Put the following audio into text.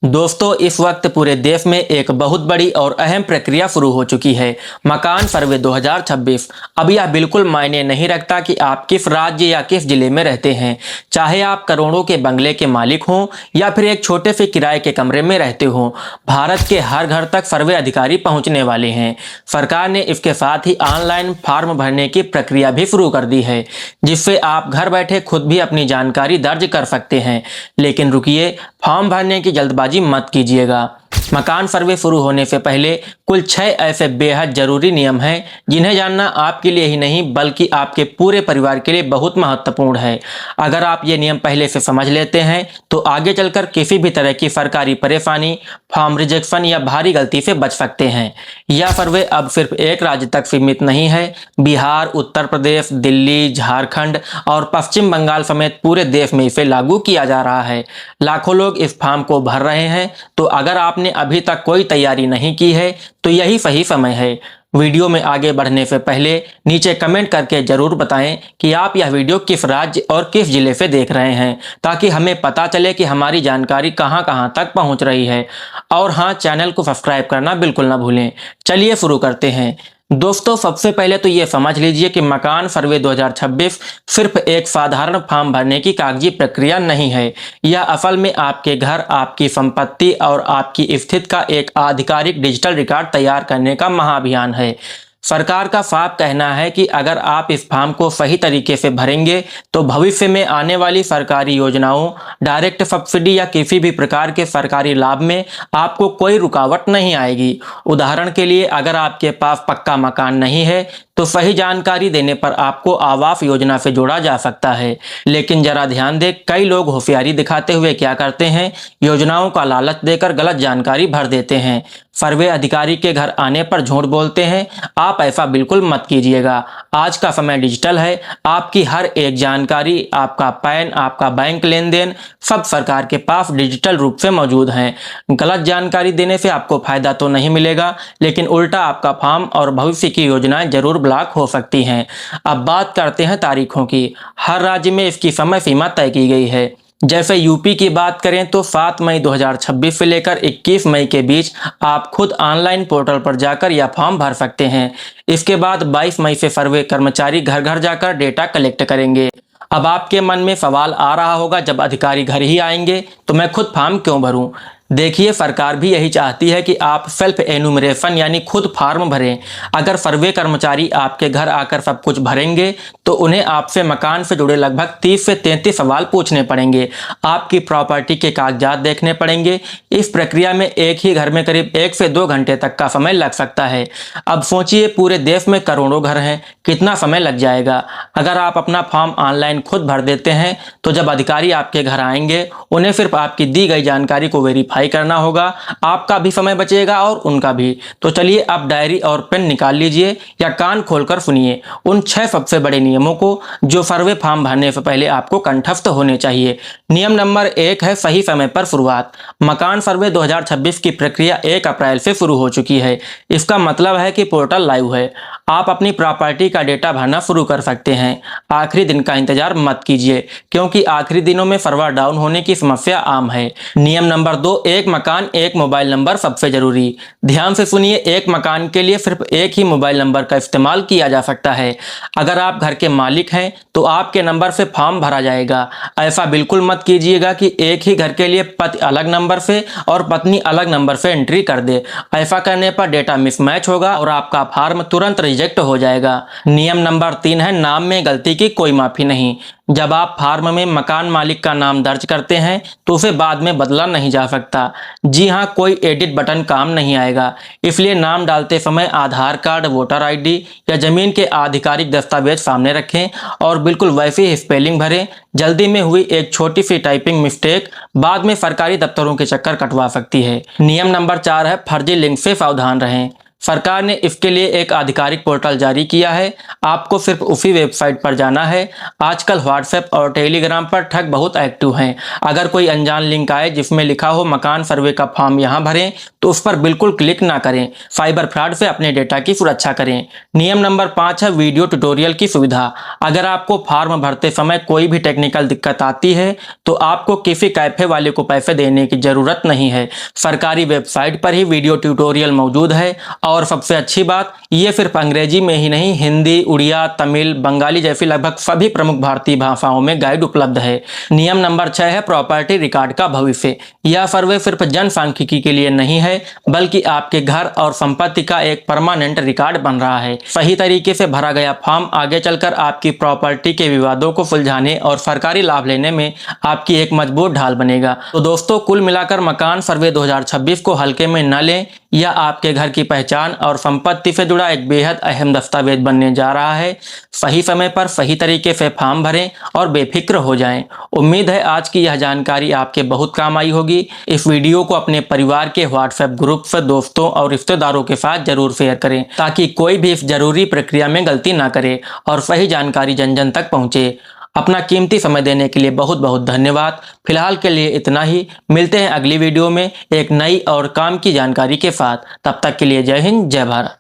दोस्तों, इस वक्त पूरे देश में एक बहुत बड़ी और अहम प्रक्रिया शुरू हो चुकी है, मकान सर्वे 2026। अब यह बिल्कुल मायने नहीं रखता कि आप किस राज्य या किस जिले में रहते हैं। चाहे आप करोड़ों के बंगले के मालिक हों या फिर एक छोटे से किराए के कमरे में रहते हों, भारत के हर घर तक सर्वे अधिकारी पहुंचने वाले हैं। सरकार ने इसके साथ ही ऑनलाइन फॉर्म भरने की प्रक्रिया भी शुरू कर दी है, जिससे आप घर बैठे खुद भी अपनी जानकारी दर्ज कर सकते हैं। लेकिन रुकिए, फॉर्म भरने की जल्दबाजी मत कीजिएगा। मकान सर्वे शुरू होने से पहले कुल 6 ऐसे बेहद जरूरी नियम हैं जिन्हें जानना आपके लिए ही नहीं बल्कि आपके पूरे परिवार के लिए बहुत महत्वपूर्ण है। अगर आप ये नियम पहले से समझ लेते हैं तो आगे चलकर किसी भी तरह की सरकारी परेशानी, फॉर्म रिजेक्शन या भारी गलती से बच सकते हैं। यह सर्वे अब सिर्फ एक राज्य तक सीमित नहीं है। बिहार, उत्तर प्रदेश, दिल्ली, झारखंड और पश्चिम बंगाल समेत पूरे देश में इसे लागू किया जा रहा है। लाखों लोग इस फॉर्म को भर रहे हैं, तो अगर आपने अभी तक कोई तैयारी नहीं की है तो यही सही समय है। वीडियो में आगे बढ़ने से पहले नीचे कमेंट करके जरूर बताएं कि आप यह वीडियो किस राज्य और किस जिले से देख रहे हैं, ताकि हमें पता चले कि हमारी जानकारी कहां कहां तक पहुंच रही है। और हाँ, चैनल को सब्सक्राइब करना बिल्कुल ना भूलें। चलिए शुरू करते हैं। दोस्तों, सबसे पहले तो ये समझ लीजिए कि मकान सर्वे 2026 सिर्फ एक साधारण फॉर्म भरने की कागजी प्रक्रिया नहीं है। यह असल में आपके घर, आपकी संपत्ति और आपकी स्थिति का एक आधिकारिक डिजिटल रिकॉर्ड तैयार करने का महाअभियान है। सरकार का साफ कहना है कि अगर आप इस फॉर्म को सही तरीके से भरेंगे तो भविष्य में आने वाली सरकारी योजनाओं, डायरेक्ट सब्सिडी या किसी भी प्रकार के सरकारी लाभ में आपको कोई रुकावट नहीं आएगी। उदाहरण के लिए, अगर आपके पास पक्का मकान नहीं है तो सही जानकारी देने पर आपको आवास योजना से जोड़ा जा सकता है। लेकिन जरा ध्यान दें, कई लोग होशियारी दिखाते हुए क्या करते हैं, योजनाओं का लालच देकर गलत जानकारी भर देते हैं। सर्वे अधिकारी के घर आने पर झूठ बोलते हैं। आप ऐसा बिल्कुल मत कीजिएगा। आज का समय डिजिटल है। आपकी हर एक जानकारी, आपका पैन, आपका बैंक लेन देन, सब सरकार के पास डिजिटल रूप से मौजूद हैं। गलत जानकारी देने से आपको फायदा तो नहीं मिलेगा, लेकिन उल्टा आपका फॉर्म और भविष्य की योजनाएं जरूर ब्लॉक हो सकती हैं। अब बात करते हैं तारीखों की। हर राज्य में इसकी समय सीमा तय की गई है। जैसे यूपी की बात करें तो 7 मई 2026 से लेकर 21 मई के बीच आप खुद ऑनलाइन पोर्टल पर जाकर यह फॉर्म भर सकते हैं। इसके बाद 22 मई से सर्वे कर्मचारी घर घर जाकर डेटा कलेक्ट करेंगे। अब आपके मन में सवाल आ रहा होगा, जब अधिकारी घर ही आएंगे तो मैं खुद फॉर्म क्यों भरूं? देखिए, सरकार भी यही चाहती है कि आप सेल्फ एनुमरेशन यानी खुद फॉर्म भरें। अगर सर्वे कर्मचारी आपके घर आकर सब कुछ भरेंगे तो उन्हें आपसे मकान से जुड़े लगभग 30 से 33 सवाल पूछने पड़ेंगे। आपकी प्रॉपर्टी के कागजात देखने पड़ेंगे। इस प्रक्रिया में एक ही घर में करीब 1 से 2 घंटे तक का समय लग सकता है। अब सोचिए, पूरे देश में करोड़ों घर हैं, कितना समय लग जाएगा। अगर आप अपना फॉर्म ऑनलाइन खुद भर देते हैं तो जब अधिकारी आपके घर आएंगे उन्हें सिर्फ आपकी दी गई जानकारी को वेरीफाई करना होगा। आपका भी समय बचेगा और उनका भी। तो चलिए, अब डायरी और पेन निकाल लीजिए या कान खोलकर सुनिए उन 6 सबसे बड़े नियमों को जो सर्वे फॉर्म भरने से पहले आपको कंठस्थ होने चाहिए। नियम नंबर 1 है सही समय पर शुरुआत। मकान सर्वे 2026 की प्रक्रिया 1 अप्रैल से शुरू हो चुकी है। इसका मतलब है कि पोर्टल लाइव है। आप अपनी प्रॉपर्टी का डेटा भरना शुरू कर सकते हैं। आखिरी दिन का इंतजार मत कीजिए, क्योंकि आखिरी दिनों में सर्वर डाउन होने की समस्या आम है। नियम नंबर 2, एक मकान एक मोबाइल नंबर सबसे जरूरी। ध्यान से सुनिए, एक मकान के लिए सिर्फ एक ही मोबाइल नंबर का इस्तेमाल किया जा सकता है। अगर आप घर के मालिक हैं तो आपके नंबर से फॉर्म भरा जाएगा। ऐसा बिल्कुल मत कीजिएगा कि एक ही घर के लिए पति अलग नंबर से और पत्नी अलग नंबर से एंट्री कर दे। ऐसा करने पर डेटा मिसमैच होगा और आपका फॉर्म तुरंत रिजेक्ट हो जाएगा। नियम नंबर 3 है नाम में गलती की कोई माफी नहीं। जब आप फॉर्म में मकान मालिक का नाम दर्ज करते हैं तो उसे बाद में बदला नहीं जा सकता। जी हाँ, कोई एडिट बटन काम नहीं आएगा। इसलिए नाम डालते समय आधार कार्ड, वोटर आईडी या जमीन के आधिकारिक दस्तावेज सामने रखें और बिल्कुल वैसी ही स्पेलिंग भरें। जल्दी में हुई एक छोटी सी टाइपिंग मिस्टेक बाद में सरकारी दफ्तरों के चक्कर कटवा सकती है। नियम नंबर 4 है फर्जी लिंक से सावधान रहें। सरकार ने इसके लिए एक आधिकारिक पोर्टल जारी किया है। आपको सिर्फ उसी वेबसाइट पर जाना है। आजकल व्हाट्सएप और टेलीग्राम पर ठग बहुत एक्टिव हैं। अगर कोई अनजान लिंक आए जिसमें लिखा हो मकान सर्वे का फॉर्म यहाँ भरें, तो उस पर बिल्कुल क्लिक ना करें। साइबर फ्रॉड से अपने डेटा की सुरक्षा करें। नियम नंबर 5 है वीडियो ट्यूटोरियल की सुविधा। अगर आपको फॉर्म भरते समय कोई भी टेक्निकल दिक्कत आती है, तो आपको किसी कैफे वाले को पैसे देने की जरूरत नहीं है। सरकारी वेबसाइट पर ही वीडियो ट्यूटोरियल मौजूद है। और सबसे अच्छी बात, ये सिर्फ अंग्रेजी में ही नहीं, हिंदी, उड़िया, तमिल, बंगाली जैसी लगभग सभी प्रमुख भारतीय भाषाओं में गाइड उपलब्ध है। नियम नंबर 6 है प्रॉपर्टी रिकॉर्ड का भविष्य। यह सर्वे सिर्फ जनसांख्यिकी के लिए नहीं है, बल्कि आपके घर और संपत्ति का एक परमानेंट रिकॉर्ड बन रहा है। सही तरीके से भरा गया फॉर्म आगे चलकर आपकी प्रॉपर्टी के विवादों को सुलझाने और सरकारी लाभ लेने में आपकी एक मजबूत ढाल बनेगा। तो दोस्तों, कुल मिलाकर मकान सर्वे 2026 को हल्के में न लें। यह आपके घर की पहचान और संपत्ति से जुड़ा एक बेहद अहम दस्तावेज बनने जा रहा है। सही समय पर सही तरीके से फॉर्म भरें और बेफिक्र हो जाएं। उम्मीद है आज की यह जानकारी आपके बहुत काम आई होगी। इस वीडियो को अपने परिवार के व्हाट्सएप ग्रुप से दोस्तों और रिश्तेदारों के साथ जरूर शेयर करें, ताकि कोई भी इस जरूरी प्रक्रिया में गलती ना करे और सही जानकारी जन जन तक पहुंचे। अपना कीमती समय देने के लिए बहुत बहुत धन्यवाद। फिलहाल के लिए इतना ही। मिलते हैं अगली वीडियो में एक नई और काम की जानकारी के साथ। तब तक के लिए जय हिंद, जय भारत।